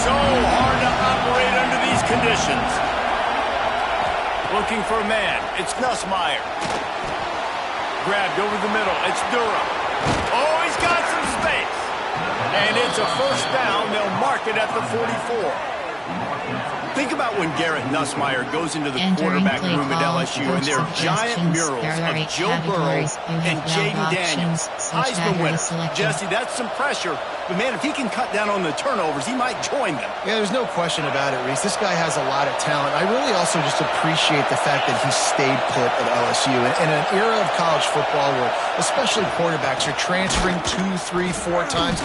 So hard to operate under these conditions. Looking for a man. It's Nussmeier. Grabbed over the middle. It's Durham. Oh, he's got some space. And it's a first down. They'll mark it at the 44. Think about when Garrett Nussmeier goes into the quarterback room at LSU and there are giant murals of Joe Burrow and Jaden Daniels, Heisman winner. Jesse, that's some pressure. But, man, if he can cut down on the turnovers, he might join them. Yeah, there's no question about it, Reese. This guy has a lot of talent. I really also just appreciate the fact that he stayed put at LSU. In an era of college football where especially quarterbacks are transferring 2, 3, 4 times,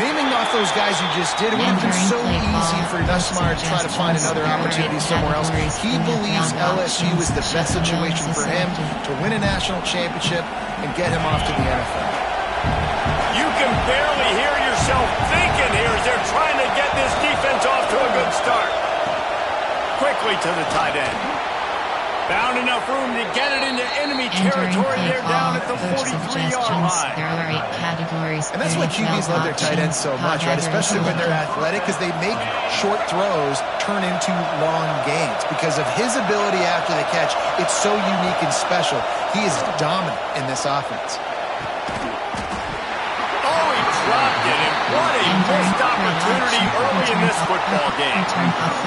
naming off those guys you just did, it would have been so easy for Nussmeier to try to find another opportunity somewhere else. He believes LSU is the best situation for him to win a national championship and get him off to the NFL. You can barely hear yourself thinking here as they're trying to get this defense off to a good start. Quickly to the tight end. Found enough room to get it into enemy territory. They're down at the 43-yard line. There are 8 categories. And that's why QBs love their tight ends so much, right? Especially when they're athletic, because they make short throws turn into long gains. Because of his ability after the catch, it's so unique and special. He is dominant in this offense. Dropped it, and what a missed opportunity early in this football game.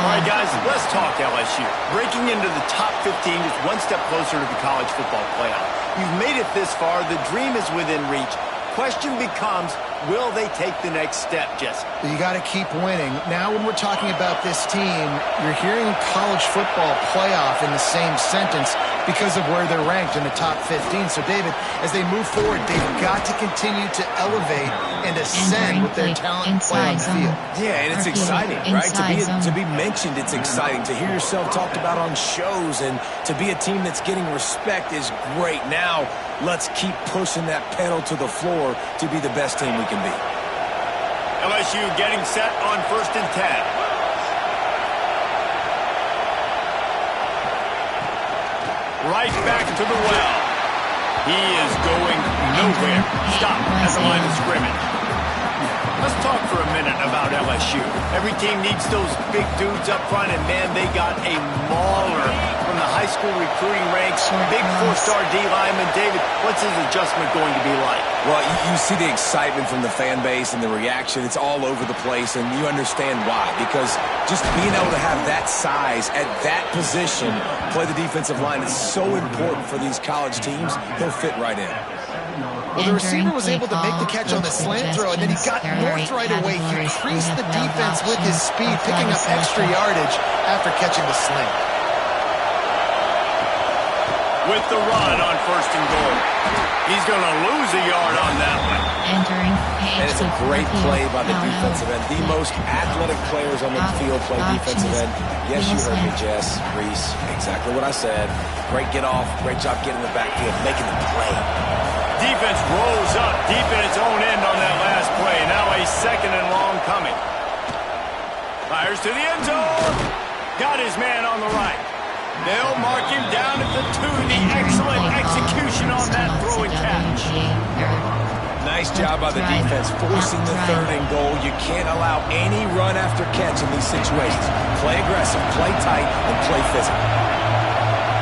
All right, guys, let's talk LSU. Breaking into the top 15 is one step closer to the college football playoff. You've made it this far. The dream is within reach. Question becomes, will they take the next step, Jesse? You got to keep winning. Now when we're talking about this team, you're hearing college football playoff in the same sentence because of where they're ranked in the top 15. So, David, as they move forward, they've got to continue to elevate and ascend with their talent and play on the field. Yeah, and it's exciting, right? To be mentioned, it's exciting. To hear yourself talked about on shows and to be a team that's getting respect is great. Now, let's keep pushing that pedal to the floor to be the best team we can be. LSU getting set on 1st and 10. Right back to the well. He is going nowhere. Stop at the line of scrimmage. Let's talk for a minute about LSU. Every team needs those big dudes up front, and, man, they got a mauler from the high school recruiting ranks. Big 4-star D lineman. David, what's his adjustment going to be like? Well, you see the excitement from the fan base and the reaction. It's all over the place, and you understand why. Because just being able to have that size at that position, play the defensive line, is so important for these college teams. He'll fit right in. Well, the receiver was able to make the catch on the slant throw, and then he got north right away. He increased the defense with his speed, picking up extra yardage after catching the slant. With the run on 1st and goal. He's going to lose a yard on that one. And it's a great play by the defensive end. The most athletic players on the field play defensive end. Yes, you heard me, Jess, Reese. Exactly what I said. Great get off. Great job getting in the backfield, making the play. Defense rolls up deep in its own end on that last play. Now a 2nd and long coming. Fires to the end zone. Got his man on the right. They'll mark him down at the 2. The excellent execution on that throw and catch. Nice job by the defense, forcing the 3rd and goal. You can't allow any run after catch in these situations. Play aggressive, play tight, and play physical.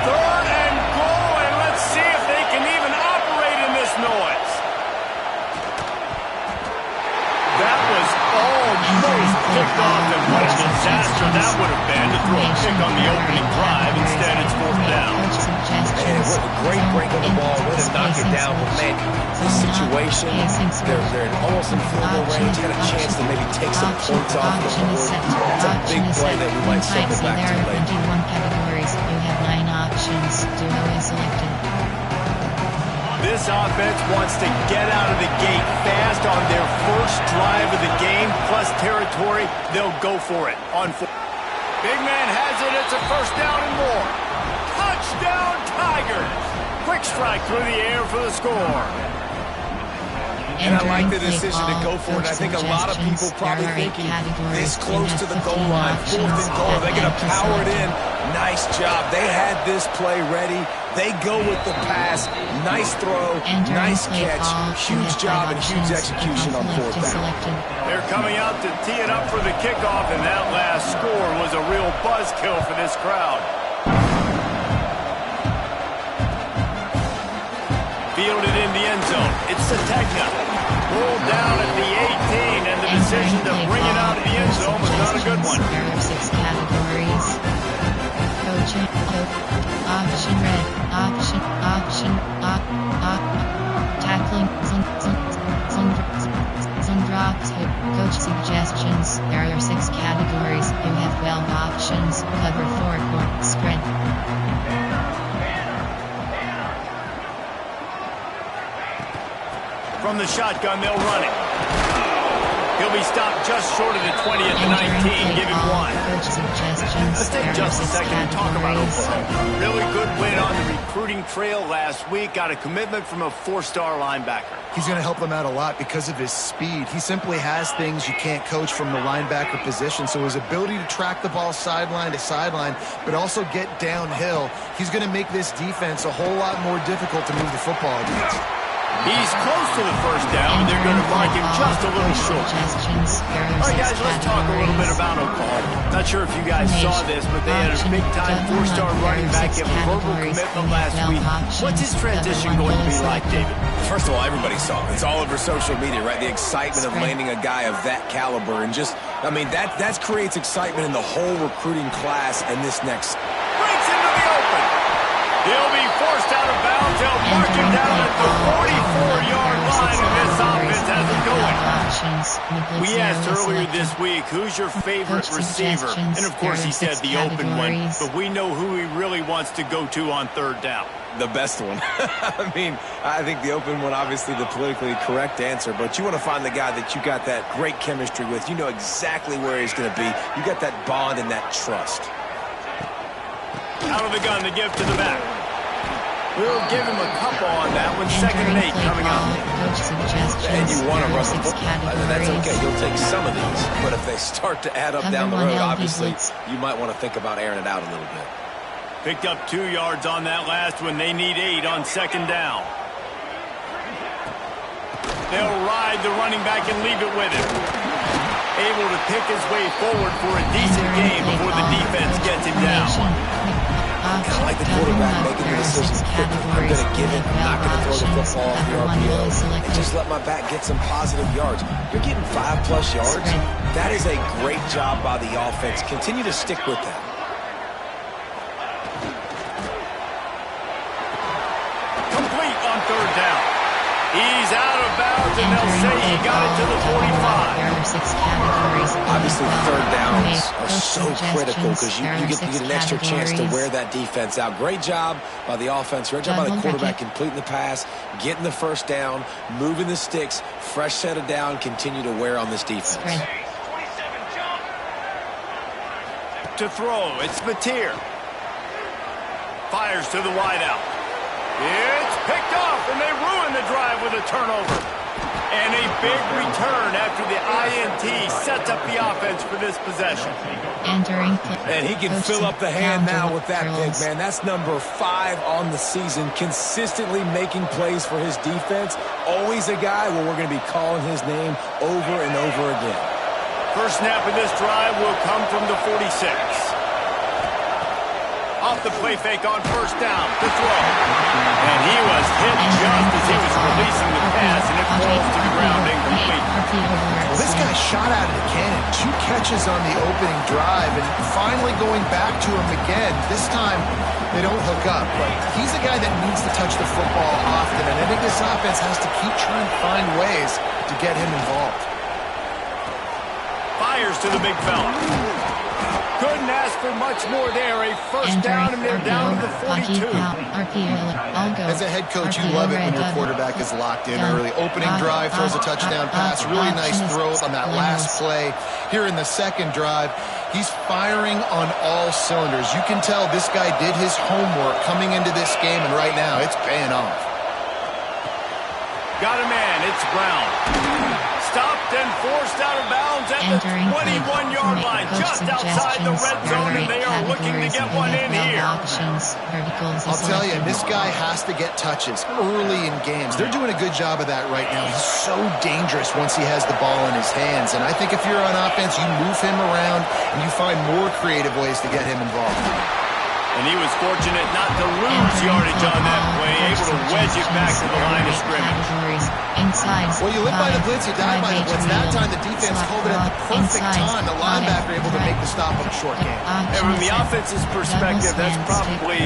3rd and goal, and let's see if they can even operate in this noise. That was almost picked off, and what a disaster that would have been to throw a pick on the opening drive. Instead, it's 4th down. Man, what a great break on the ball. Way to knock it down. But, man, this situation, they're almost in field goal range. Had a chance to maybe take some points off the board. It's a big play that we might circle back to later. There are 21 categories. You have 9 options. Duo is selected. This offense wants to get out of the gate fast on their first drive of the game, plus territory. They'll go for it on 4. Big man has it. It's a 1st down and more. Touchdown, Tigers. Quick strike through the air for the score. And I like the decision to go for it. I think a lot of people probably thinking this close to the goal line, 4th and goal. They're going to power it in. Nice job. They had this play ready. They go with the pass. Nice throw, nice catch, huge job and huge execution on fourth down. They're coming out to tee it up for the kickoff, and that last score was a real buzzkill for this crowd. Fielded in the end zone. It's Sategna. Pulled down at the 18, and the decision to bring it out of the end zone was not a good one. There are 6 categories. Coaching, option red, option, tackling, zone drops, coach suggestions. There are 6 categories. You have 12 options. Cover 4, spread. From the shotgun, they'll run it. He'll be stopped just short of the 20 at the 19. Give him 1. Let's take just a second and talk about Oklahoma. Really good win on the recruiting trail last week. Got a commitment from a 4-star linebacker. He's going to help them out a lot because of his speed. He simply has things you can't coach from the linebacker position. So his ability to track the ball sideline to sideline, but also get downhill, he's going to make this defense a whole lot more difficult to move the football against. He's close to the first down. They're going to mark him just a little short. All right, guys, let's talk a little bit about Oklahoma. Not sure if you guys saw this, but they had a big-time 4-star running back give a verbal commitment last week. What's his transition going to be like, David? First of all, everybody saw it. It's all over social media, right? The excitement of landing a guy of that caliber. And just, I mean, that creates excitement in the whole recruiting class and this next. Breaks into the open. He'll be forced out of bounds. They'll mark him down at the 44-yard line, and this offense has it going. We asked earlier this week, who's your favorite receiver? And, of course, he said the open one. But we know who he really wants to go to on third down. The best one. I mean, I think the open one, obviously the politically correct answer, but you want to find the guy that you got that great chemistry with. You know exactly where he's going to be. You got that bond and that trust. Out of the gun to give to the back. We'll give him a couple on that one. 2nd and 8 coming up. And you want to run the football. That's okay. You'll take some of these. But if they start to add up down the road, obviously, you might want to think about airing it out a little bit. Picked up 2 yards on that last one. They need 8 on 2nd down. They'll ride the running back and leave it with him. Able to pick his way forward for a decent game before the defense gets him down. Kind of like the quarterback making the decision quickly. I'm going to give it. I'm not going to throw the football off the RPO. And just let my back get some positive yards. You're getting 5+ yards. That is a great job by the offense. Continue to stick with that. Complete on 3rd down. He's out of bounds, and they'll say he got it to the 45. Obviously, 3rd downs are so critical because you get an extra chance to wear that defense out. Great job by the offense. Great job by the quarterback completing the pass, getting the 1st down, moving the sticks, fresh set of down, continue to wear on this defense. To throw, it's Mateer. Fires to the wideout. It's picked off, and they ruin the drive with a turnover. And a big return after the INT sets up the offense for this possession. And he can fill up the hand now with that pick, man. That's number 5 on the season, consistently making plays for his defense. Always a guy where we're going to be calling his name over and over again. First snap of this drive will come from the 46. Off the play fake on 1st down to throw. And he was hit just as he was releasing the pass, and it falls to the ground incomplete. Well, this guy shot out of the cannon. 2 catches on the opening drive, and finally going back to him again. This time, they don't hook up, but he's a guy that needs to touch the football often, and I think this offense has to keep trying to find ways to get him involved. Fires to the big fella. Couldn't ask for much more there. A 1st down, and they're down to the 42. As a head coach, you love it when your quarterback is locked in early. Opening drive, throws a touchdown pass. Really nice throw on that last play. Here in the 2nd drive, he's firing on all cylinders. You can tell this guy did his homework coming into this game, and right now it's paying off. Got a man. It's Brown. Stopped and forced out of bounds at the 21-yard line. just outside the red zone, and they are looking to get one in here. I'll tell you, this guy has to get touches early in games. They're doing a good job of that right now. He's so dangerous once he has the ball in his hands. And I think if you're on offense, you move him around and you find more creative ways to get him involved. And he was fortunate not to lose yardage on that play, able to wedge it back to the line of scrimmage. Well, you live by the blitz, you die by the blitz. That time the defense called it at the perfect time. The linebacker able to make the stop on a short game. And from the offense's perspective, that's probably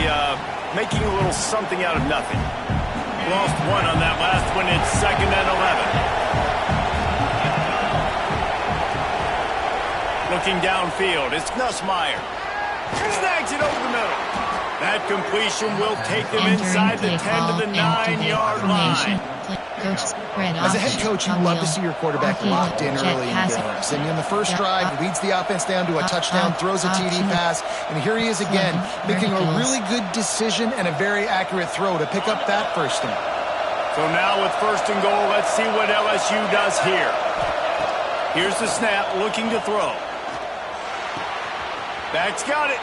making a little something out of nothing. Lost one on that last one. It's 2nd and 11. Looking downfield, it's Nussmeier. Snags it over the middle. That completion will take them inside the 10 to the 9-yard line. As a head coach, you love to see your quarterback locked in early in games. And in the first drive, leads the offense down to a touchdown, throws a TD pass, and here he is again, making a really good decision and a very accurate throw to pick up that first down. So now with 1st and goal, let's see what LSU does here. Here's the snap, looking to throw. Back's got it.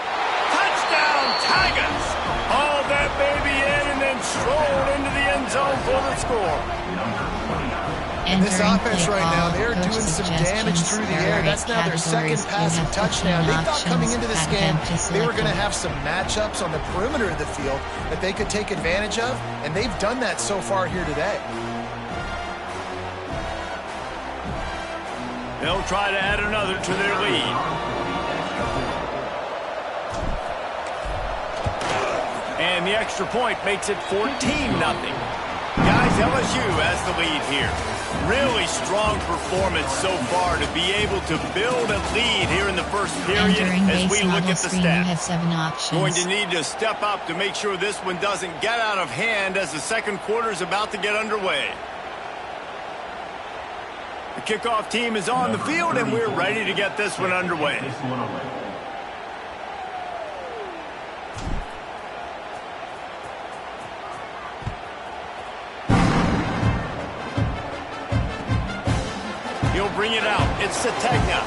Touchdown, Tigers! Hauled that baby in and then strolled into the end zone for the score. And this offense right now, they're doing some damage through the air. That's now their 2nd passing touchdown. They thought coming into this game they were going to have some matchups on the perimeter of the field that they could take advantage of, and they've done that so far here today. They'll try to add another to their lead. And the extra point makes it 14-0. Guys, LSU has the lead here. Really strong performance so far to be able to build a lead here in the first period as we look at the stats. Going to need to step up to make sure this one doesn't get out of hand as the second quarter is about to get underway. The kickoff team is on the field, and we're ready to get this one underway. He'll bring it out. It's Sategna.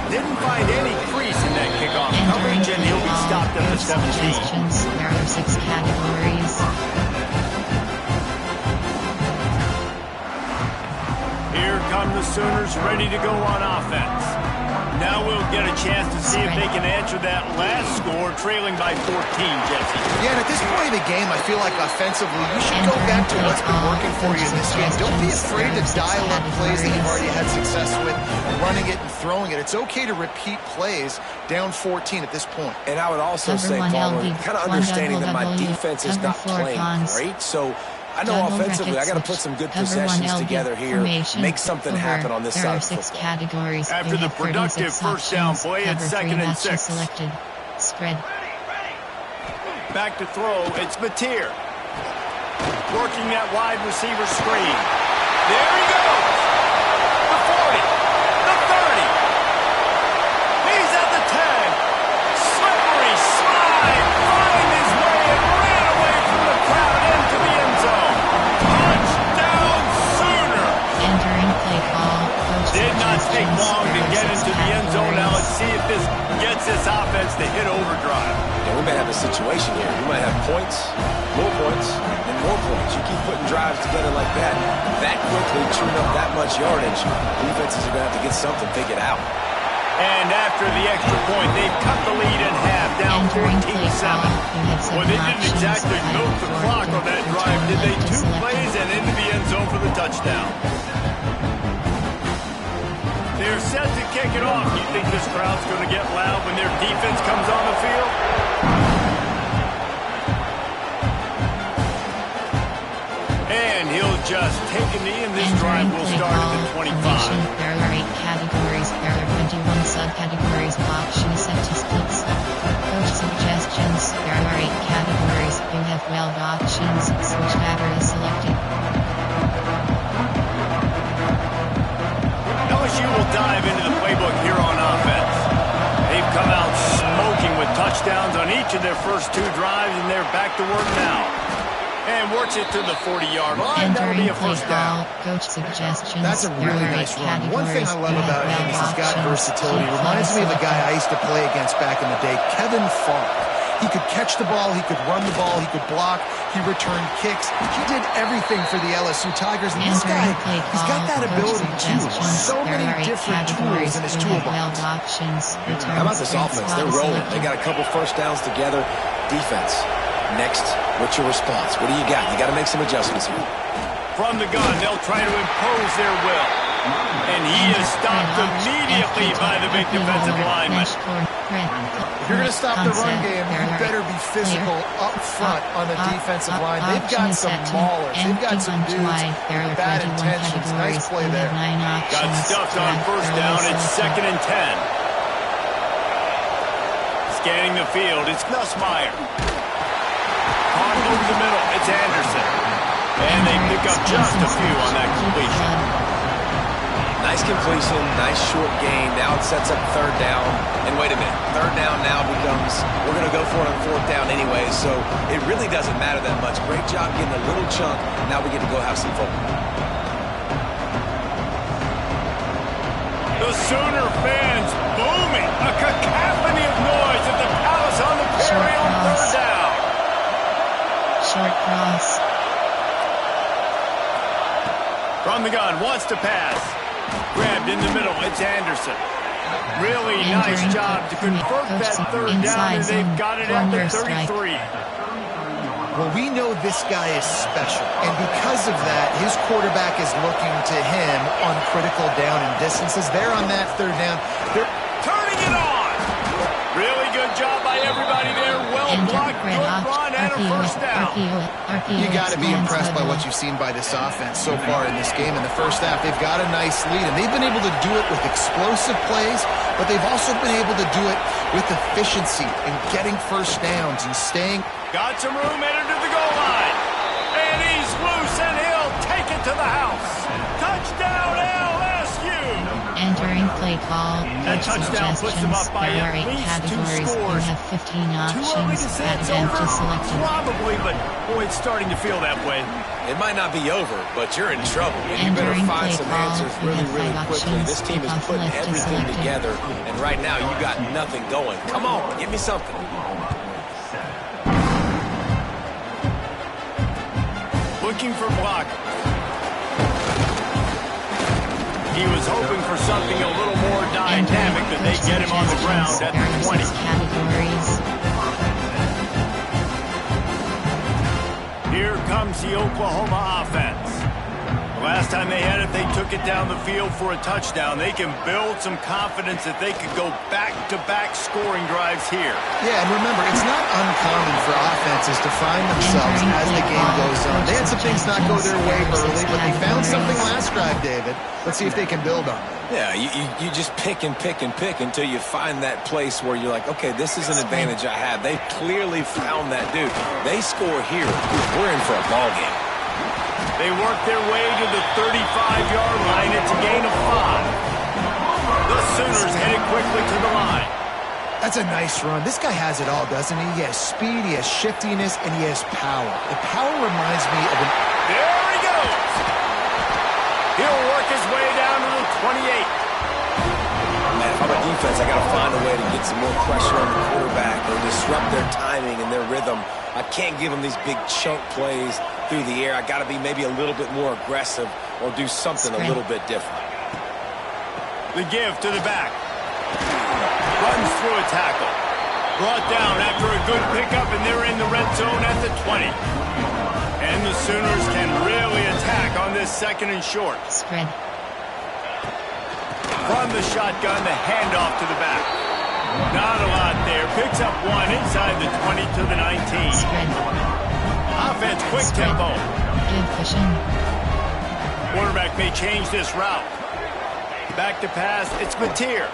Didn't find any crease in that kickoff coverage, and he'll be stopped at the 17. There are 6 categories. Here come the Sooners ready to go on offense. Now we'll get a chance to see if they can answer that last score, trailing by 14, Jesse. Yeah, and at this point in the game, I feel like offensively, you should go back to what's been working for you in this game. Don't be afraid to dial up plays that you've already had success with, running it and throwing it. It's okay to repeat plays down 14 at this point. And I would also say, Palmer, kind of understanding that my defense is not playing great, so I know offensively I got to put some good possessions together here, make something happen on this side of the football. After the productive first down play, it's 2nd and 6. Spread. Back to throw, it's Mateer. Working that wide receiver screen. There he goes! The 40, the 30. He's at the 10. Slippery slide, find his way and ran away from the crowd into the end zone. Touchdown, Sooner! Entering play call. Did not take long to get into the end zone. Now let's see if this gets this offense to hit overdrive. Yeah, we may have a situation here. We might have points, and more points. You keep putting drives together like that quickly, chewing up that much yardage, defenses are going to have to get something figured out. And after the extra point, they've cut the lead in half, down 14-7. Well, they didn't exactly milk the clock on that drive, did they? 2 plays and into the end zone for the touchdown. They're set to kick it off. You think this crowd's going to get loud when their defense comes on the field? And he'll just take a knee, and this drive will start at the 25. There are 8 categories. There are 21 subcategories. Options set to splits. Coach suggestions. There are 8 categories. You have 12 options. Switch battery selected. LSU will dive into the playbook here on offense. They've come out smoking with touchdowns on each of their first 2 drives, and they're back to work now. And works it to the 40-yard line. That'll be a first down. Coach suggestions. That's a really nice run. One thing I love about him is he's got versatility. Reminds me of a guy I used to play against back in the day, Kevin Falk. He could catch the ball, he could run the ball, he could block, he returned kicks. He did everything for the LSU Tigers. And this guy, he's got that ability too. So many different tools in his toolbox. How about this offense? They're rolling. They got a couple first downs together. Defense. Next, what's your response? What do you got? You got to make some adjustments here. From the gun, they'll try to impose their will. And he is stopped immediately by the big defensive lineman. If you're going to stop the run game, you better be physical up front on the defensive line. They've got some maulers. They've got some dudes with bad intentions. Nice play there. Got stuffed on first down. It's 2nd and 10. Scanning the field, it's Nussmeier. Caught over the middle, it's Anderson. And they pick up just a few on that completion. Nice completion, nice short gain. Now it sets up 3rd down. And wait a minute, 3rd down now becomes, we're going to go for it on 4th down anyway, so it really doesn't matter that much. Great job getting a little chunk. Now we get to go have some fun. The Sooner fans booming. A cacophony of noise at the Palace on the Perry on 3rd down. Short cross. From the gun, wants to pass. Grabbed in the middle, it's Anderson. Really nice job to convert that 3rd down, and they've got it at the 33. Well, we know this guy is special, and because of that, his quarterback is looking to him on critical down and distances. They're on that 3rd down. They're turning it on. Really good job by everybody there. Well blocked, good run, and a first down. You got to be impressed by what you've seen by this offense so far in this game. In the first half, they've got a nice lead, and they've been able to do it with explosive plays, but they've also been able to do it with efficiency and getting first downs and staying. Got some room, headed to the goal line. And he's loose, and he'll take it to the house. Touchdown, LSU! Entering play call. That touchdown puts them up by There are at 8 least 2 categories. scores. You have 15 Too early to options. say it's Add over? empty selected. Probably, but boy, it's starting to feel that way. It might not be over, but you're in trouble. And you better Entering find play some call. answers You really, have really 5 quickly. options. This team is Kickoff putting left is everything selected. together, and right now you got nothing going. Come on, give me something. Looking for block. He was hoping for something a little more dynamic, but they get him on the ground at the 20. Categories. Here comes the Oklahoma offense. Last time they had it, they took it down the field for a touchdown. They can build some confidence that they could go back-to-back scoring drives here. Yeah, and remember, it's not uncommon for offenses to find themselves as the game goes on. They had some things not go their way early, but they found something last drive, David. Let's see if they can build on it. Yeah, you just pick and pick and pick until you find that place where you're like, okay, this is an advantage I have. They clearly found that dude. They score here, we're in for a ball game. They work their way to the 35-yard line. It's a gain of 5. The Sooners headed quickly to the line. That's a nice run. This guy has it all, doesn't he? He has speed, he has shiftiness, and he has power. The power reminds me of an... There he goes. He'll work his way down to the 28. Man, if I'm a defense, I got to find a way to get some more pressure on the quarterback or disrupt their timing and their rhythm. I can't give them these big chunk plays through the air. I got to be maybe a little bit more aggressive or do something a little bit different. The give to the back. Runs through a tackle. Brought down after a good pickup, and they're in the red zone at the 20. And the Sooners can really attack on this 2nd and short. Spread. From the shotgun, the handoff to the back. Not a lot there. Picks up 1 inside the 20 to the 19. Spread. Offense, quick tempo. Good cushion. Quarterback may change this route. Back to pass, it's Mateer.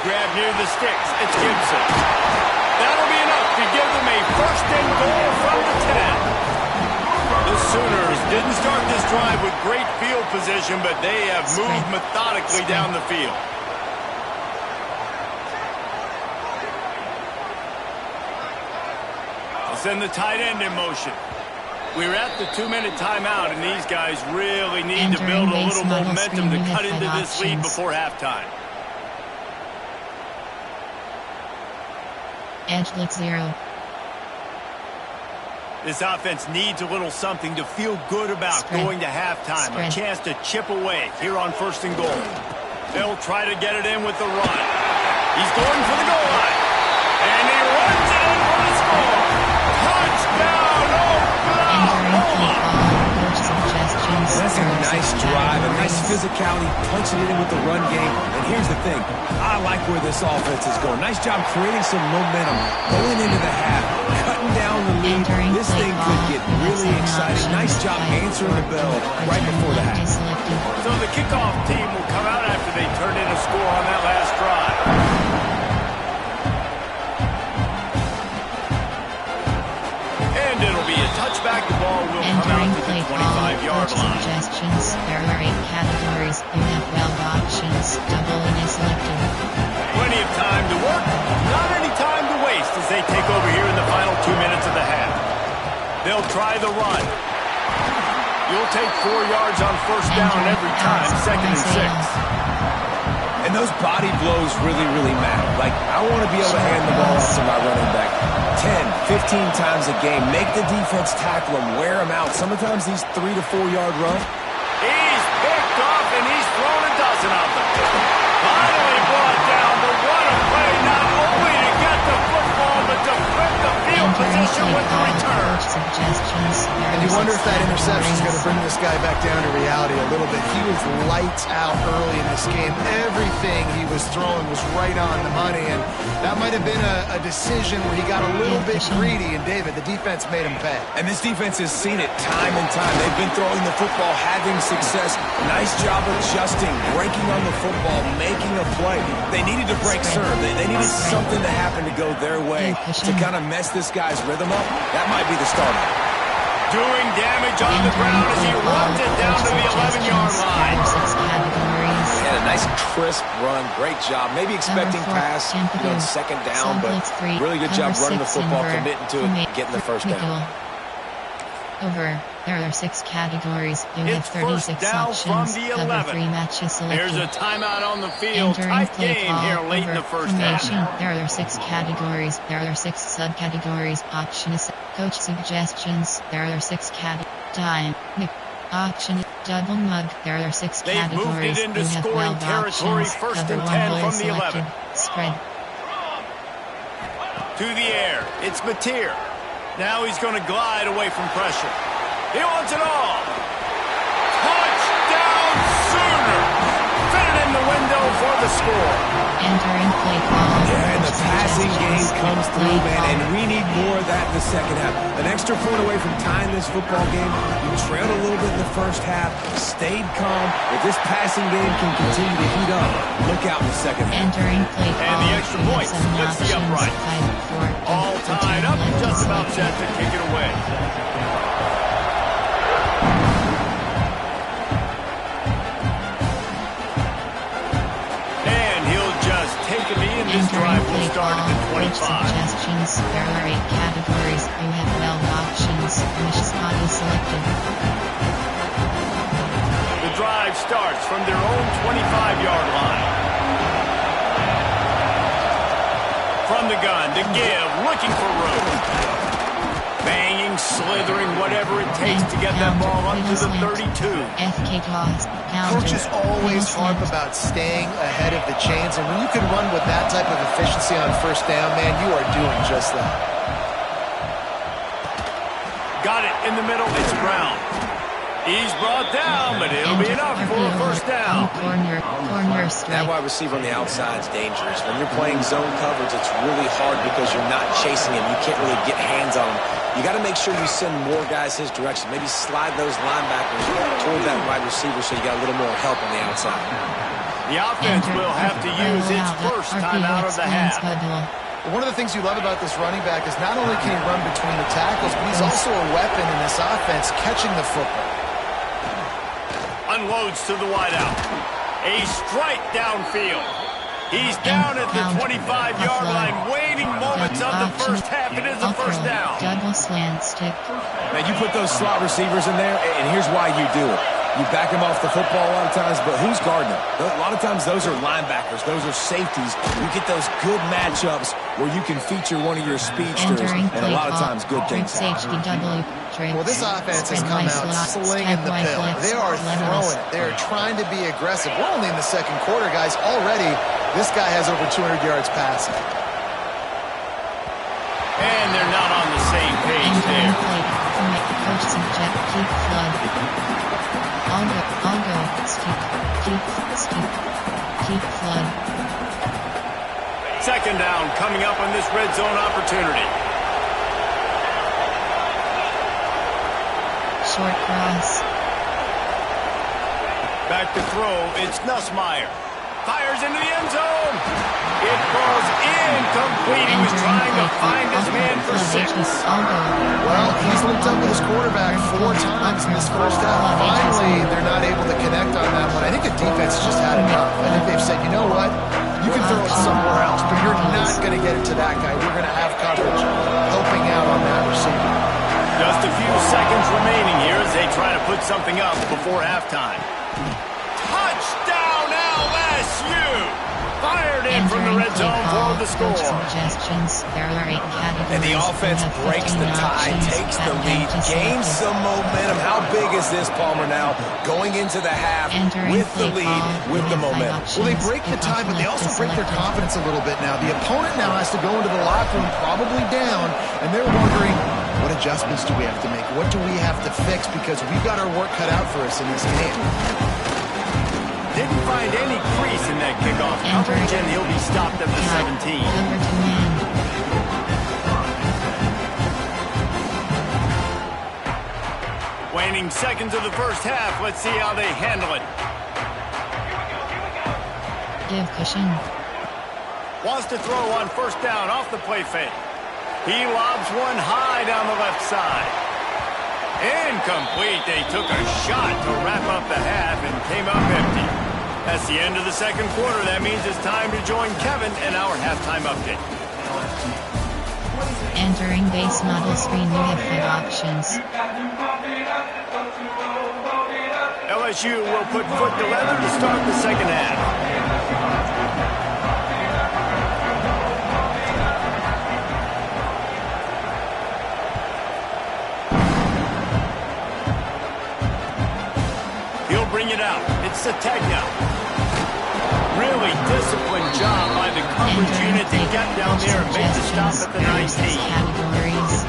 Grab near the sticks, it's Gibson. That'll be enough to give them a 1st and goal from the 10. The Sooners didn't start this drive with great field position, but they have moved methodically down the field. Send the tight end in motion. We're at the 2-minute timeout, and these guys really need to build a little momentum to cut into this lead before halftime. Edge blitz 0. This offense needs a little something to feel good about going to halftime. A chance to chip away here on 1st and goal. They'll try to get it in with the run. He's going for the goal line. And he runs it in for the score. Touchdown, Oklahoma! That's a nice drive, a nice physicality, punching it in with the run game. And here's the thing. I like where this offense is going. Nice job creating some momentum, going into the half, cutting down the lead. This thing could get really exciting. Nice job answering the bell right before the half. So the kickoff team will come out after they turn in a score on that last drive. And it'll be a touchback. The ball will come out to the 25-yard line. Suggestions. There are 8 categories. You have 12 options. Double and is selected. Plenty of time to work. Not any time to waste as they take over here in the final 2 minutes of the half. They'll try the run. You'll take 4 yards on 1st down every time, 2nd and 6. And those body blows really, really matter. Like, I want to be able to hand the ball off to my running back 10, 15 times a game. Make the defense tackle him, wear him out. Sometimes these 3 to 4 yard run. He's picked off and he's thrown a dozen of them. Finally brought down, but what a play, not only to get the football, but to flip the field position with the return. And you wonder if that interception is going to bring this guy back down to reality a little bit. He was lights out early in this game. Everything he was throwing was right on the money, and that might have been a decision where he got a little bit greedy, and David, the defense made him pay. And this defense has seen it time and time. They've been throwing the football, having success. Nice job adjusting, breaking on the football, making a play. They needed to break serve. They needed something to happen to go their way to kind of mess this guy's rhythm up. That might be the starter. Doing damage on the ground as he runs it down to the 11-yard line. Yeah, a nice crisp run. Great job. Maybe expecting pass, 2nd down, but really good job running the football, committing to it, getting the 1st down. Over. There are 6 categories. You have 36 options. Cover 3 matches selected. There's a timeout on the field. Tight game here late in the 1st half. There are 6 categories. There are 6 subcategories. Options. Coach suggestions. There are 6 time. Auction. Double mug. There are 6 categories. They've moved it into scoring territory. 1st and 10 from the 11. Spread. To the air. It's Mateer. Now he's going to glide away from pressure. He wants it all. Touchdown Sooners! Fit it in the window for the score. Entering play call. Yeah, and the passing game comes through, man, and we need more of that in the 2nd half. An extra point away from tying this football game. You trailed a little bit in the 1st half, stayed calm. If this passing game can continue to heat up, look out in the 2nd half. Entering play call. And the extra point splits the upright. All tied up, just about set to kick it away. This drive will start at the 25. Suggestions. There are 8 categories. You have 12 options. Finish spot is selected. The drive starts from their own 25-yard line. From the gun to give, looking for room. Banging, slithering, whatever it takes to get that ball up to the 32. FK toss. Coaches always harp about staying ahead of the chains, and when you can run with that type of efficiency on 1st down, man, you are doing just that. Got it in the middle. It's Brown. He's brought down, but it'll be enough for a 1st down. Corner strike. That wide receiver on the outside is dangerous. When you're playing zone coverage, it's really hard because you're not chasing him. You can't really get hands on him. You got to make sure you send more guys his direction. Maybe slide those linebackers toward that wide receiver so you got a little more help on the outside. The offense will have to use its 1st time out of the half. One of the things you love about this running back is not only can he run between the tackles, but he's also a weapon in this offense, catching the football. Unloads to the wideout. A strike downfield. He's down at the 25-yard line, waiting moments of the first half. It is a first down. Double slant stick. Man, you put those slot receivers in there, and here's why you do it. You back them off the football a lot of times, but who's guarding them? A lot of times those are linebackers. Those are safeties. You get those good matchups where you can feature one of your speedsters, and a lot of times good things happen. Well, this offense has come out slinging the pill. They are throwing it. They are trying to be aggressive. We're only in the second quarter, guys. Already, this guy has over 200 yards passing. And they're not on the same page there. Coach subject keep flood. I'll go, keep flood. Second down coming up on this red zone opportunity. Short cross. Back to throw, it's Nussmeier. Fires into the end zone. It falls incomplete. He was trying to find his man for 6. Well, he's linked up with his quarterback 4 times in this first half. Finally, they're not able to connect on that one. I think the defense just had enough. I think they've said, you know what? You can throw it somewhere else, but you're not going to get it to that guy. We're going to have coverage helping out on that receiver. Just a few seconds remaining here as they try to put something up before halftime. Touchdown LSU! Fired in from the red zone for the score. And the offense breaks the tie, takes the lead, gains some momentum. How big is this, Palmer, now? Going into the half with the lead, with the momentum. Well, they break the tie, but they also break their confidence a little bit now. The opponent now has to go into the locker room probably down, and they're wondering, what adjustments do we have to make? What do we have to fix? Because we've got our work cut out for us in this game. Didn't find any crease in that kickoff coverage, and he'll be stopped at the 17. Waning seconds of the first half. Let's see how they handle it. Give cushion. Wants to throw on first down off the play fake. He lobs one high down the left side. Incomplete. They took a shot to wrap up the half and came up empty. That's the end of the second quarter. That means it's time to join Kevin in our halftime update. Entering base model screen, you have 5 options. LSU will put foot to leather to start the second half. He'll bring it out. It's Sategna. Really disciplined job by the coverage unit to get down there and make the stop at the 19. Categories.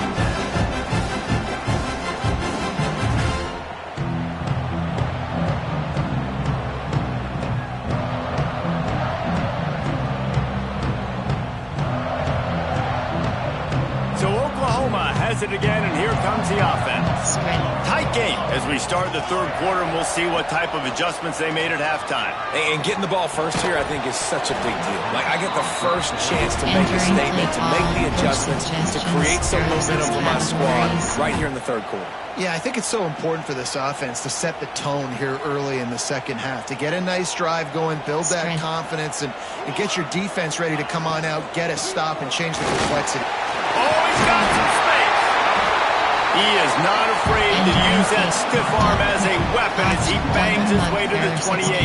So Oklahoma has it again, and here comes the offense. Tight game as we start the third quarter, and we'll see what type of adjustments they made at halftime. And getting the ball first here, I think, is such a big deal. Like, I get the first chance to make a statement, to make the adjustments, to create some momentum for my squad right here in the third quarter. Yeah, I think it's so important for this offense to set the tone here early in the second half, to get a nice drive going, build that confidence, and get your defense ready to come on out, get a stop, and change the complexity. Oh, he's got some space. He is not afraid to use that stiff arm as a weapon as he bangs his way to the 28.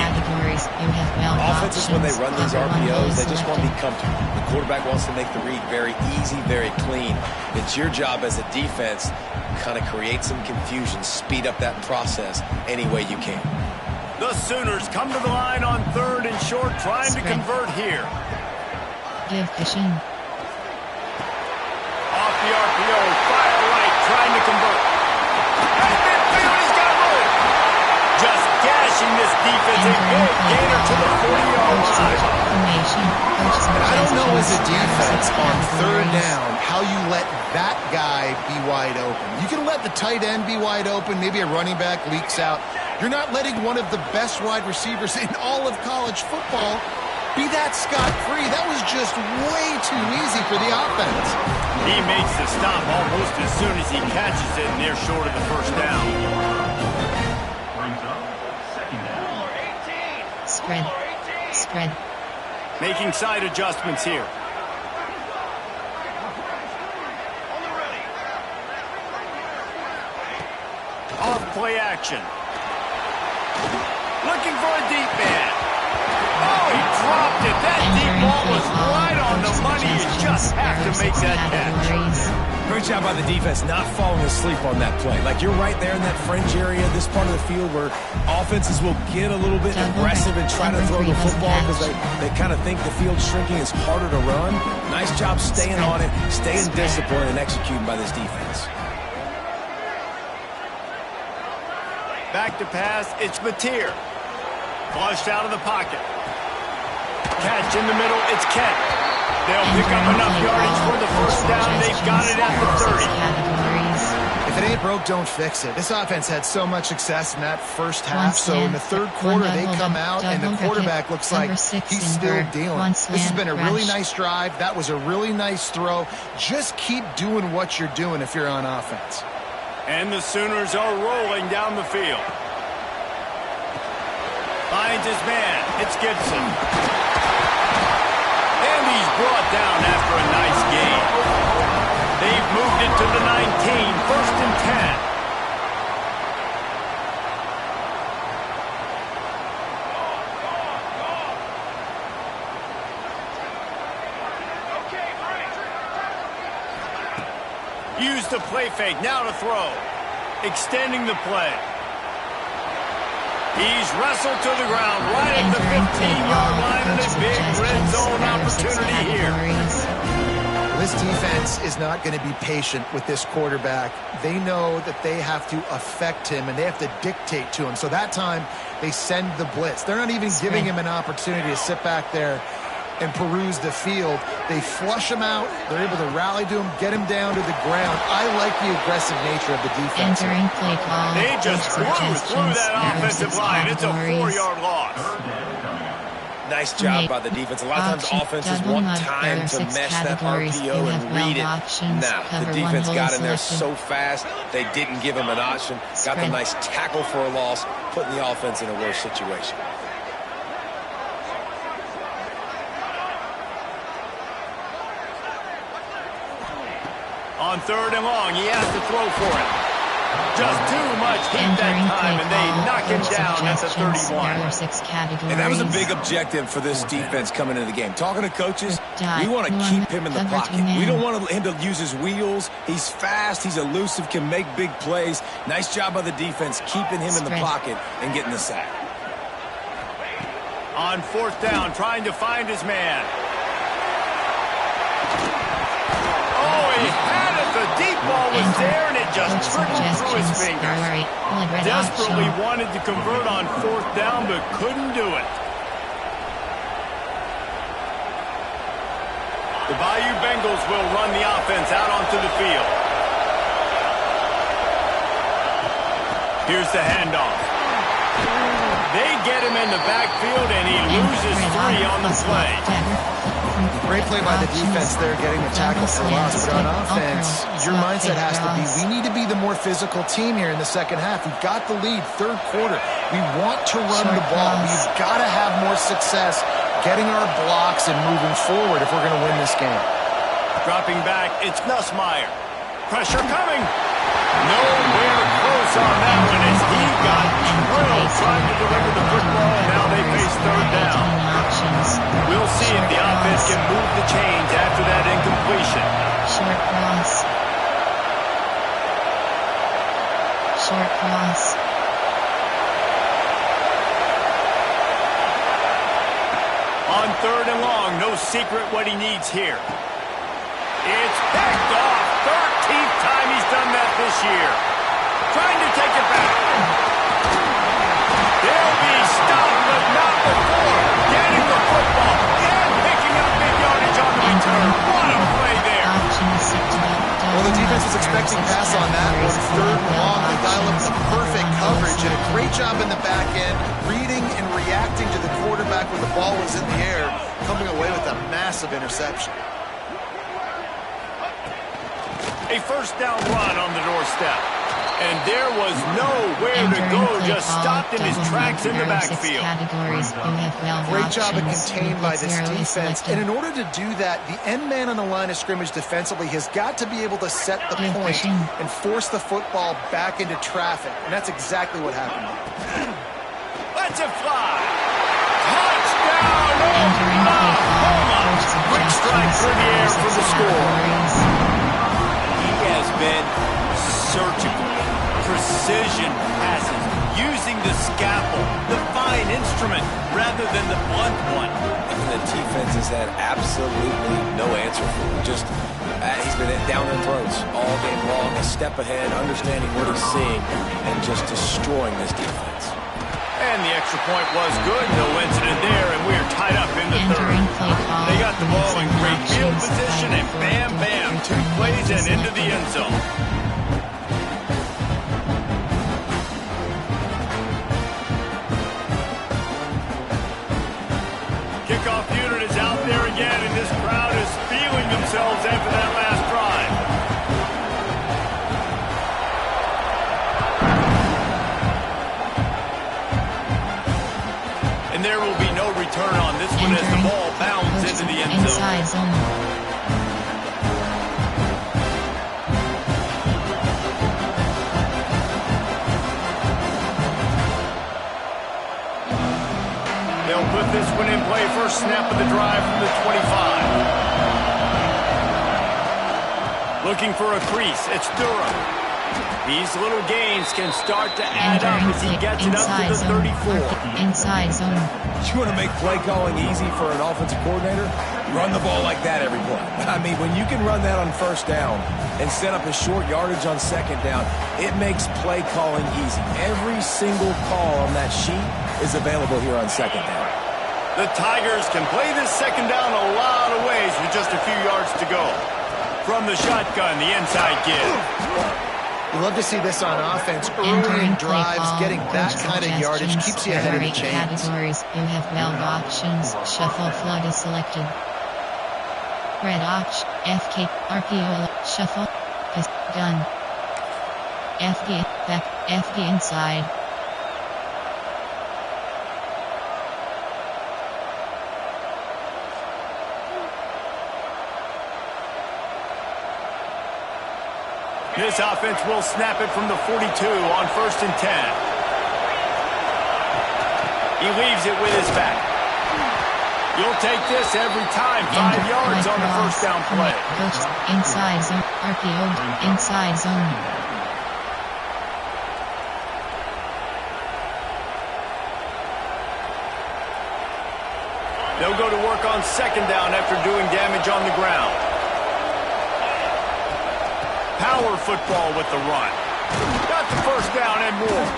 Offenses, when they run these RPOs, they just want to be comfortable. The quarterback wants to make the read very easy, very clean. It's your job as a defense to kind of create some confusion, speed up that process any way you can. The Sooners come to the line on third and short, trying to convert here. Give cushion. Off the RPO, fire right, trying to convert. At midfield, he's got room. Just gashing this defense. A big gainer to the 40-yard line. And I don't know as a defense on third down how you let that guy be wide open. You can let the tight end be wide open. Maybe a running back leaks out. You're not letting one of the best wide receivers in all of college football be that scot-free. That was just way too easy for the offense. He makes the stop almost as soon as he catches it, and they're short of the first down. Spread. Making side adjustments here. Off play action. Looking for a deep man. Oh, he dropped it. That deep ball was right on the money. You just have to make that catch. Great job by the defense not falling asleep on that play. Like, you're right there in that fringe area, this part of the field where offenses will get a little bit aggressive and try to throw the football because they kind of think the field's shrinking. It's harder to run. Nice job staying on it, staying disciplined, and executing by this defense. Back to pass, it's Mateer. Flushed out of the pocket. Catch in the middle, it's Kent. They'll pick up enough yardage for the first down. They've got it at the 30. If it ain't broke, don't fix it. This offense had so much success in that first half, so in the third quarter they come out and the quarterback looks like he's still dealing. This has been a really nice drive. That was a really nice throw. Just keep doing what you're doing if you're on offense. And the Sooners are rolling down the field. Finds his man. It's Gibson. And he's brought down after a nice gain. They've moved it to the 19, 1st and 10. Use the play fake, now to throw. Extending the play. He's wrestled to the ground right at the 15-yard line and a big red zone opportunity here. This defense is not going to be patient with this quarterback. They know that they have to affect him and they have to dictate to him. So that time, they send the blitz. They're not even giving him an opportunity to sit back there and peruse the field. They flush him out. They're able to rally to him, get him down to the ground. I like the aggressive nature of the defense. Entering play call. They just blew through that offensive line. It's a 4-yard loss. Nice job by the defense. A lot of times offenses want time to mesh that RPO and read it. Now, the defense got in there so fast, they didn't give him an option. Got the nice tackle for a loss, putting the offense in a worse situation. On 3rd and long, he has to throw for it. Just too much heat that time, and they knock him down at the 31. And that was a big objective for this defense coming into the game. Talking to coaches, we want to keep him in the pocket. We don't want him to use his wheels. He's fast, he's elusive, can make big plays. Nice job by the defense, keeping him in the pocket and getting the sack. On 4th down, trying to find his man. Oh, he had it. The deep ball was there, and it just trickled through his fingers. Desperately wanted to convert on 4th down, but couldn't do it. The Bayou Bengals will run the offense out onto the field. Here's the handoff. They get him in the backfield, and he loses 3 on the play. Great play by the defense there, getting the tackle for loss. But on offense, your mindset has to be, we need to be the more physical team here in the second half. We've got the lead, 3rd quarter. We want to run the ball. We've got to have more success getting our blocks and moving forward if we're going to win this game. Dropping back, it's Nussmeier. Pressure coming. Nowhere close on that one as he got drilled trying to deliver the football, and now they face 3rd down. We'll see if the offense can move the chains after that incompletion. Short cross. Short cross. On 3rd and long, no secret what he needs here. It's picked off. 13th time he's done that this year. Trying to take it back. They'll be stopped, but not before getting the football and picking up big yardage on the return. What a play there. Well, the defense was expecting pass on that one. 3rd and long, they dial up the perfect coverage and a great job in the back end, reading and reacting to the quarterback when the ball was in the air, coming away with a massive interception. A 1st down run on the doorstep. And there was nowhere to go, just stopped in his tracks in the backfield. Great job of contained by this defense. And in order to do that, the end man on the line of scrimmage defensively has got to be able to set the point and force the football back into traffic. And that's exactly what happened. Let's it fly. Touchdown, Oklahoma. Quick strike through the air for the score. He has been surgical. Precision passes, using the scalpel, the fine instrument, rather than the blunt one. And the defense has had absolutely no answer for him. Just, he's been down their throats all game long, a step ahead, understanding what he's seeing, and just destroying this defense. And the extra point was good, no incident there, and we're tied up in the third. They got the ball in great field position, and bam, bam, 2 plays and into the end zone. Kickoff unit is out there again, and this crowd is feeling themselves after that last drive. And there will be no return on this one as the ball bounds into the end zone. They'll put this one in play. First snap of the drive from the 25. Looking for a crease. It's Durham. These little gains can start to add up as he gets it up to the 34. Inside zone. You want to make play calling easy for an offensive coordinator? Run the ball like that every play. I mean, when you can run that on first down and set up a short yardage on second down, it makes play calling easy. Every single call on that sheet is available here on second down. The Tigers can play this second down a lot of ways with just a few yards to go. From the shotgun, the inside give. You love to see this on offense. Early in drives, getting that kind of yardage keeps you ahead of the chains. Categories. You have 12 options. Shuffle flood is selected. Red option. FK. RPO. Shuffle. Is done. FD. Back. FD inside. This offense will snap it from the 42 on 1st and 10. He leaves it with his back. You'll take this every time. 5 yards on the first down play. Inside zone. RPO. Inside zone. They'll go to work on second down after doing damage on the ground. Power football with the run. Got the first down and more.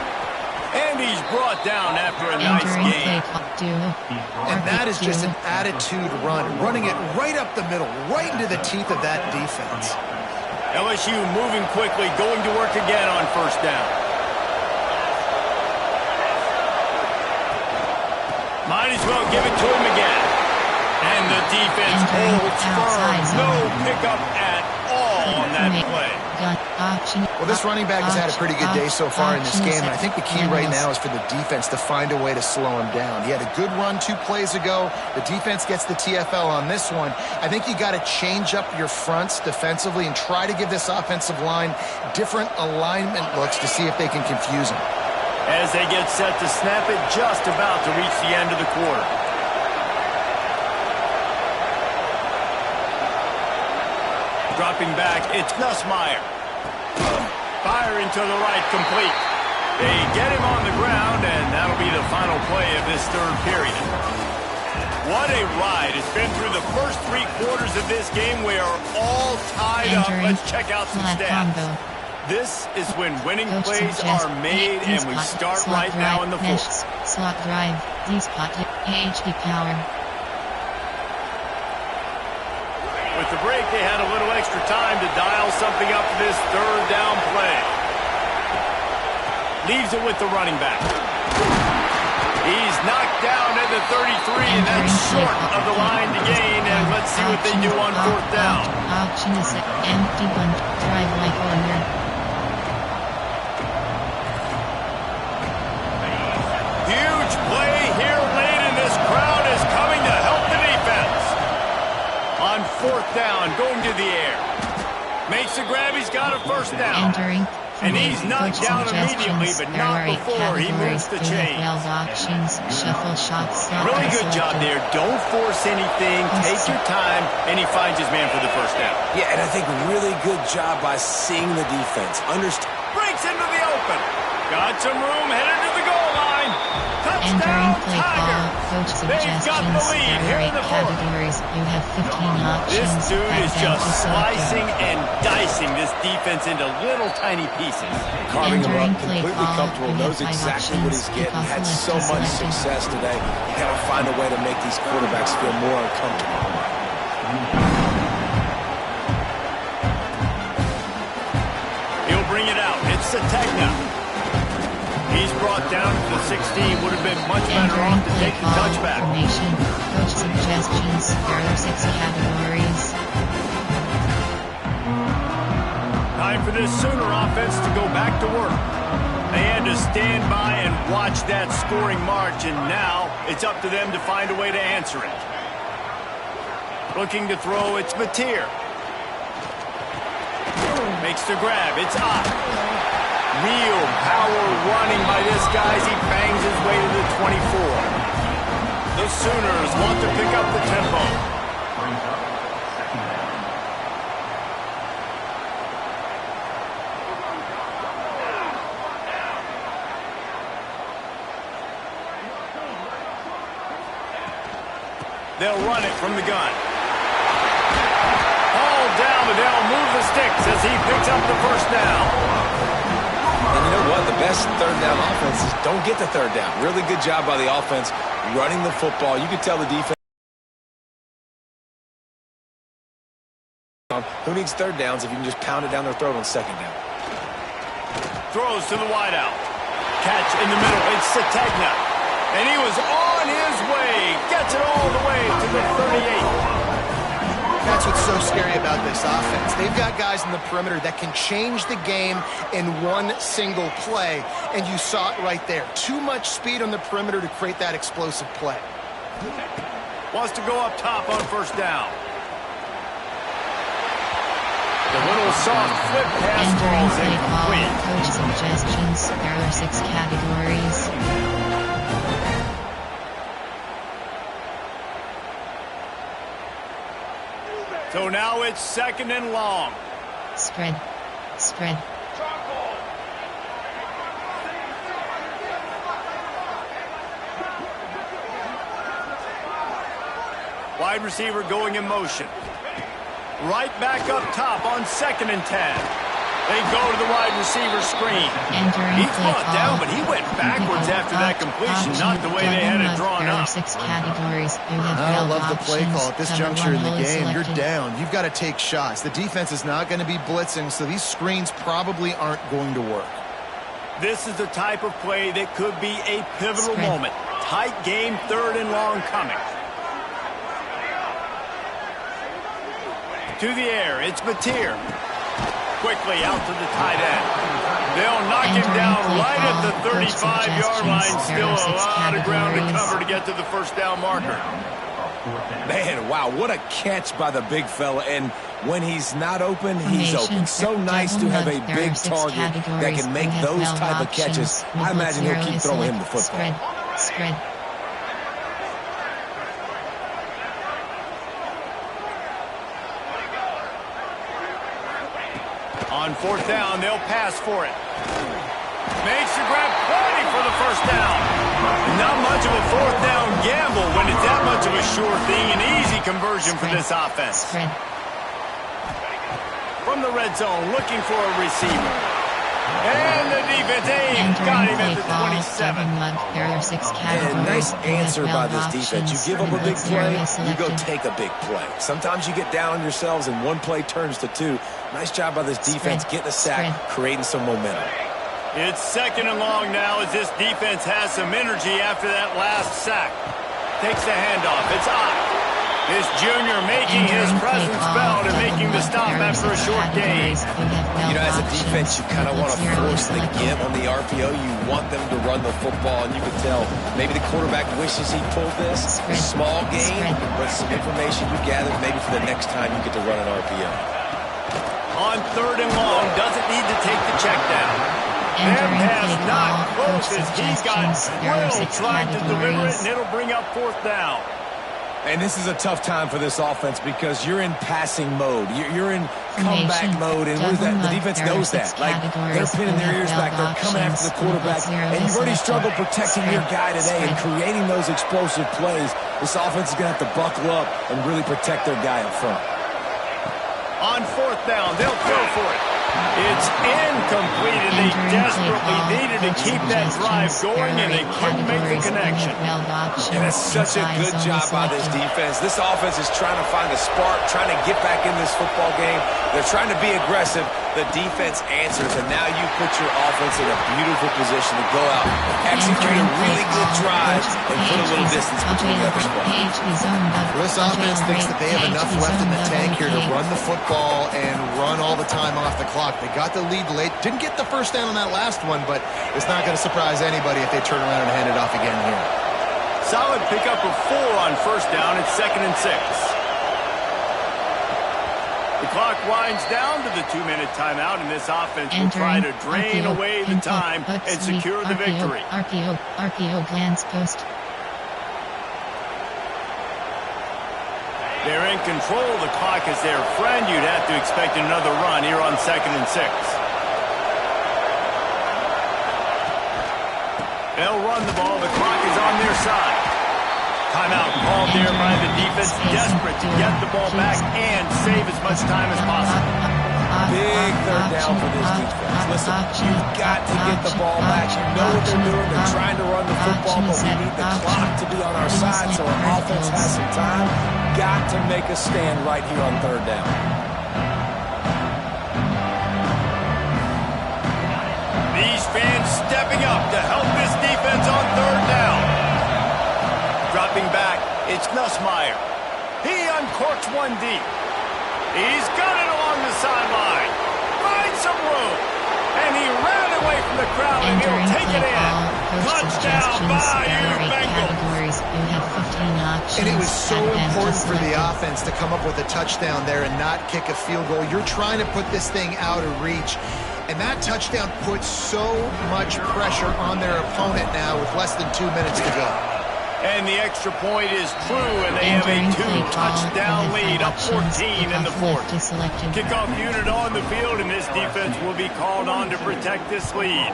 And he's brought down after a nice game. And that is just an attitude run. Running it right up the middle, right into the teeth of that defense. LSU moving quickly, going to work again on first down. Might as well give it to him again. And the defense holds firm. No pickup at all on that play. Well, this running back has had a pretty good day so far in this game, and I think the key right now is for the defense to find a way to slow him down. He had a good run 2 plays ago. The defense gets the TFL on this one. I think you got to change up your fronts defensively and try to give this offensive line different alignment looks to see if they can confuse him. As they get set to snap it, just about to reach the end of the quarter. Dropping back, it's Nussmeier. Firing to the right, complete. They get him on the ground, and that'll be the final play of this third period. What a ride. It's been through the first 3 quarters of this game. We are all tied up. Let's check out some stats. This is when winning plays are made, and we start right now in the fourth. Slot drive, D-spot, HD power. With the break, they had a little extra time to dial something up for this third down play. Leaves it with the running back. He's knocked down at the 33, and that's short of the line to gain, and let's see what they do on 4th down. Option is empty bunt, drive like owner. play here late, and this crowd is coming to help the defense. On 4th down, going to the air. Makes the grab. He's got a first down. And he's knocked down immediately, but not before he moves the chains. Really good job there. Don't force anything. Take your time, and he finds his man for the first down. Yeah, and I think really good job by seeing the defense. Breaks into the open. Got some room, headed to the goal line. Touchdown, Tigers. They've got the lead here in the fourth. You have 15 options. This dude is just slicing and dicing this defense into little tiny pieces. Carving him up, completely comfortable, knows exactly what he's getting. Had so much success today. You got to find a way to make these quarterbacks feel more uncomfortable. He'll bring it out. It's Sategna. He's brought down to the 16. Would have been much better off to take the touchback. Coach suggestions. There are 6 categories. Time for this Sooner offense to go back to work. They had to stand by and watch that scoring march, and now it's up to them to find a way to answer it. Looking to throw, it's Mateer. Makes the grab, it's Ott. Real power running by this guy as he bangs his way to the 24. The Sooners want to pick up the tempo. They'll run it from the gun. Ball down, but they'll move the sticks as he picks up the first down. And you know what? The best third down offense is don't get the third down. Really good job by the offense running the football. You can tell the defense. Who needs third downs if you can just pound it down their throat on second down? Throws to the wideout. Catch in the middle. It's Sategna. And he was on his way. Gets it all the way to the 38. That's what's so scary about this offense. They've got guys in the perimeter that can change the game in one single play, and you saw it right there. Too much speed on the perimeter to create that explosive play. Wants to go up top on first down. The little soft flip pass falls incomplete. Coach suggestions. There are 6 categories. So now it's 2nd and long. Spread. Wide receiver going in motion. Right back up top on 2nd and 10. They go to the wide receiver screen. He's brought down, but he went backwards after that completion, not the way they had it drawn up. 6 categories. I love the play call at this juncture in the game. You're down. You've got to take shots. The defense is not going to be blitzing, so these screens probably aren't going to work. This is the type of play that could be a pivotal moment. Tight game, 3rd and long coming. To the air, it's Mateer. Quickly out to the tight end. They'll knock him down right at the 35-yard line. Still a lot of ground to cover to get to the first down marker. Man, wow, what a catch by the big fella. And when he's not open, he's open. So nice to have a big target that can make those type of catches. I imagine he'll keep throwing him the football. Spread. On 4th down, they'll pass for it. Makes the grab, plenty for the first down. Not much of a 4th down gamble when it's that much of a sure thing. An easy conversion for this offense. From the red zone, looking for a receiver. And the defense got him at the 27. And nice answer by this defense. You give them a big play, you go take a big play. Sometimes you get down on yourselves and one play turns to 2. Nice job by this defense getting a sack, creating some momentum. It's 2nd and long now as this defense has some energy after that last sack. Takes the handoff. It's Ott. This junior making his presence felt and making the stop after a short gain. You know, as a defense, you kind of want to force the give on the RPO. You want them to run the football, and you can tell maybe the quarterback wishes he pulled this. Small gain, but some information you gathered maybe for the next time you get to run an RPO. On 3rd and long, doesn't need to take the check down. Their pass not close as he got drilled trying to deliver it, and it'll bring up 4th down. And this is a tough time for this offense because you're in passing mode. You're in comeback mode, and what is that? The defense knows that. Like, they're pinning their ears back. They're coming after the quarterback, and you've already struggled protecting your guy today and creating those explosive plays. This offense is going to have to buckle up and really protect their guy up front. On 4th down, they'll go for it. It's incomplete, and they desperately needed to keep that drive going, and they couldn't make the connection. And it's such a good job by this defense. This offense is trying to find a spark, trying to get back in this football game. They're trying to be aggressive. The defense answers, and now you put your offense in a beautiful position to go out, execute a really good drive, and put a little distance between the other squad. This offense thinks that they have enough left in the tank here to run the football and run all the time off the clock. They got the lead late. Didn't get the first down on that last one, but it's not going to surprise anybody if they turn around and hand it off again here. Solid pickup of 4 on 1st down. It's 2nd and 6. The clock winds down to the 2-minute timeout, and this offense will try to drain away the time and secure the victory. RPO glance post. They're in control of the clock as their friend. You'd have to expect another run here on 2nd and 6. They'll run the ball. The clock is on their side. Timeout called there by the defense, desperate to get the ball back and save as much time as possible. Big 3rd down for this defense. Listen, you've got to get the ball back. You know what they're doing. They're trying to run the football, but we need the clock to be on our side so our offense has some time. Got to make a stand right here on 3rd down. These fans stepping up to help this defense on 3rd down. Dropping back, it's Nussmeier. He uncorks one deep. He's got it along the sideline. Finds some room. And he ran away from the crowd, and he'll take it in. Touchdown, Bayou Bengals. And it was so important for the offense to come up with a touchdown there and not kick a field goal. You're trying to put this thing out of reach. And that touchdown puts so much pressure on their opponent now with less than 2 minutes to go. And the extra point is true, and they have a 2-touchdown lead, up 14 in the 4th. Kickoff unit on the field, and this defense will be called on to protect this lead.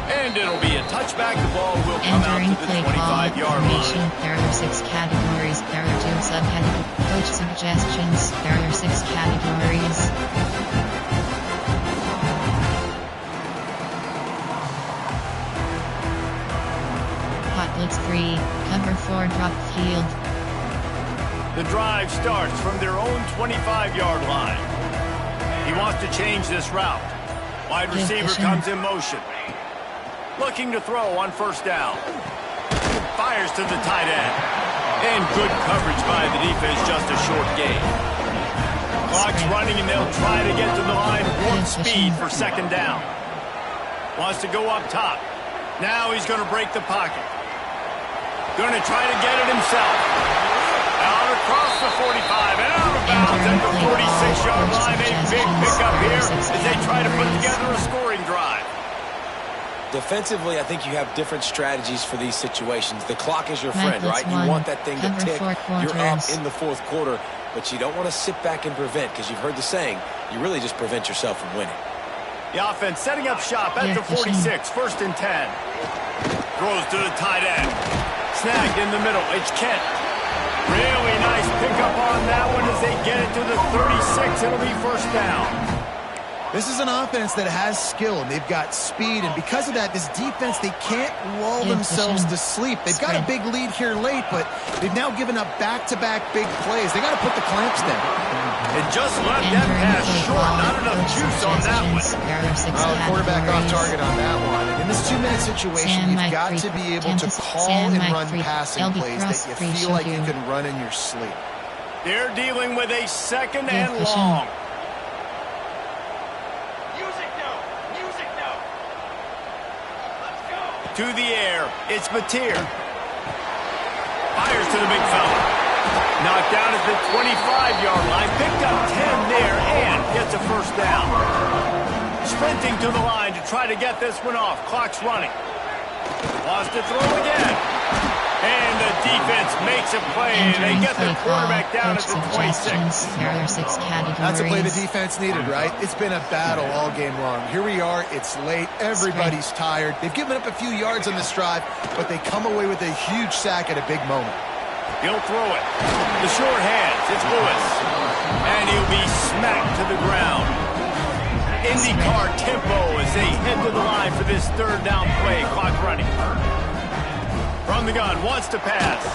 And it'll be a touchback. The ball will come out to the 25-yard line. There are 6 categories. There are 2 subcategories. Coach suggestions. There are 6 categories. Blitz 3, cover 4, drop field. The drive starts from their own 25-yard line. He wants to change this route. Wide receiver comes in motion. Looking to throw on 1st down. Fires to the tight end. And good coverage by the defense, just a short gain. Clock's running, and they'll try to get to the line. Warp speed for 2nd down. Wants to go up top. Now he's going to break the pocket. Going to try to get it himself. Out across the 45 and out of bounds at the 46-yard line. A big pickup here as they try to put together a scoring drive. Defensively, I think you have different strategies for these situations. The clock is your friend, right? You want that thing to tick. You're up in the 4th quarter, but you don't want to sit back and prevent, because you've heard the saying, you really just prevent yourself from winning. The offense setting up shop at the 46, 1st and 10. Throws to the tight end. Snagged in the middle. It's Kent. Really nice pickup on that one as they get it to the 36. It'll be 1st down. This is an offense that has skill, and they've got speed, and because of that, this defense, they can't lull themselves to sleep. They've got a big lead here late, but they've now given up back-to-back big plays. They got to put the clamps down. And just left that pass short. Not enough juice on that one. Well, the quarterback off target on that one. And in this 2-minute situation, you've got to be able to call and run passing plays that you feel like you can run in your sleep. They're dealing with a second and long. To the air, it's Mateer. Fires to the big fella. Knocked down at the 25-yard line. Picked up 10 there and gets a first down. Sprinting to the line to try to get this one off. Clock's running. Wants to throw again. And the defense makes a play. They get the quarterback down at the 26. That's a play the defense needed, right? It's been a battle all game long. Here we are. It's late. Everybody's tired. They've given up a few yards on this drive, but they come away with a huge sack at a big moment. He'll throw it. The short hands. It's Lewis. And he'll be smacked to the ground. IndyCar tempo as they head to the line for this third down play. Clock running. From the gun, wants to pass.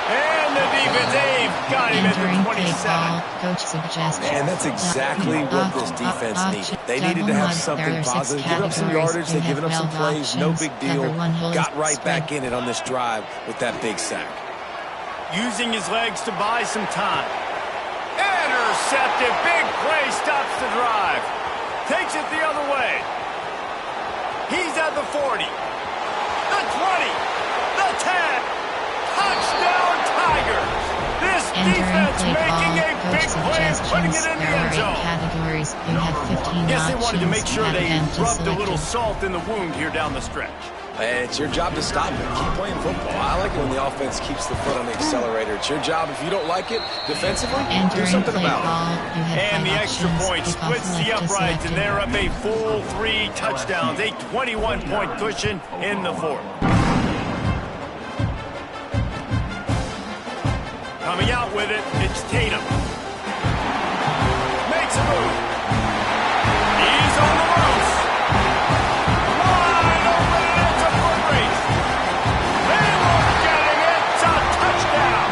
And the defense, they've got him at the 27. And that's exactly what this defense needed. They needed to have something positive. Give up some yardage, they've given up some plays, no big deal. Got right back in it on this drive with that big sack. Using his legs to buy some time. Intercepted, big play, stops the drive. Takes it the other way. He's at the 40. The 20. The 10. Touchdown Tigers. This defense making a big play and putting it in the end zone. Yes, they wanted to make sure they rubbed a little salt in the wound here down the stretch. It's your job to stop it. Keep playing football. I like it when the offense keeps the foot on the accelerator. It's your job. If you don't like it defensively, do something about it. And the extra point splits the uprights, and they're up a full 3 touchdowns, a 21-point cushion in the fourth. Coming out with it, it's Tatum. Makes a move. He's on the ropes. Wide open, and it's a foot race. They look at him. It's a touchdown.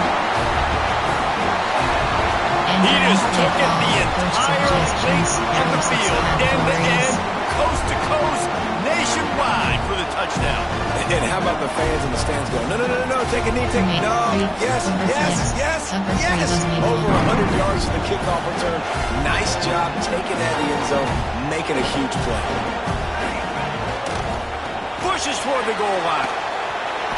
He just took it the entire length of the field, end to end, coast to coast, nationwide for the touchdown. And how about the fans in the stands going, no, no, no, no, take a knee, take a knee. No, yes, yes, yes, yes. Over 100 yards to the kickoff return. Nice job taking that in the end zone, making a huge play. Pushes toward the goal line.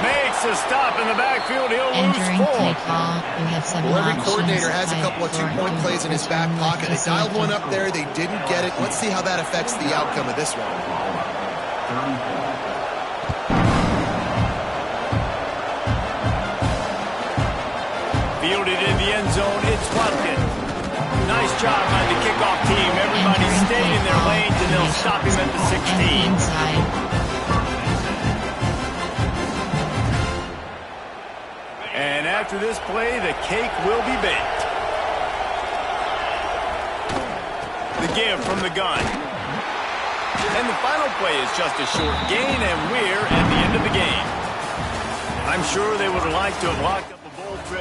Makes a stop in the backfield. He'll lose 4. Well, every coordinator has a couple of 2-point plays in his back pocket. They dialed one up there. They didn't get it. Let's see how that affects the outcome of this one. Fielded in the end zone, it's Watkins. Nice job by the kickoff team. Everybody stayed in their lanes, and they'll stop him at the 16. And after this play, the cake will be baked. The give from the gun. And the final play is just a short gain, and we're at the end of the game. I'm sure they would like to have locked up.